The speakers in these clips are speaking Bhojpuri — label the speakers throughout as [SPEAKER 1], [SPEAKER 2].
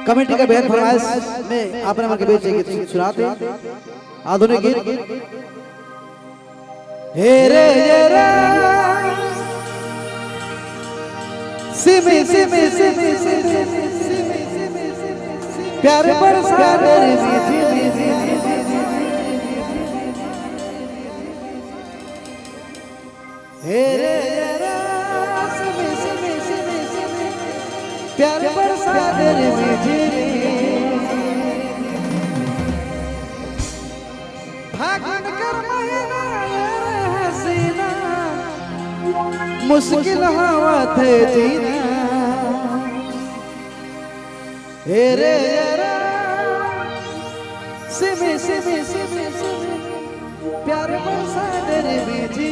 [SPEAKER 1] कमेटी का बेहद फरमाइश में आपने हमारे बीच एक गीत सुनाते आधुनिक गीत हे रे रे सिमी सिमी सिमी सिमी प्यार बरसा तेरी मीठी हे रे रे सिमी सिमी सिमी प्यार बरसा तेरी मीठी फागुन कर महीना हसीना मुश्किल हवा थे जीना हे रे रे सिमी सिमी सिमी सिमी प्यार बरसा तेरी मीठी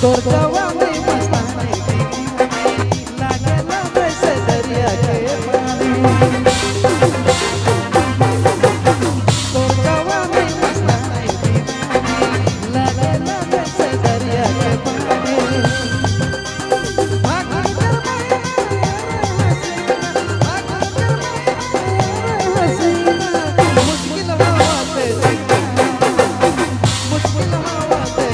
[SPEAKER 1] तोर जवानी मस्तानी लागे लागे से दरिया के पानी तोर जवानी मस्तानी लागे लागे से दरिया के पानी फागुन कर हसीना मुश्किल हवा से मुश्किल हवा से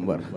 [SPEAKER 2] नंबर।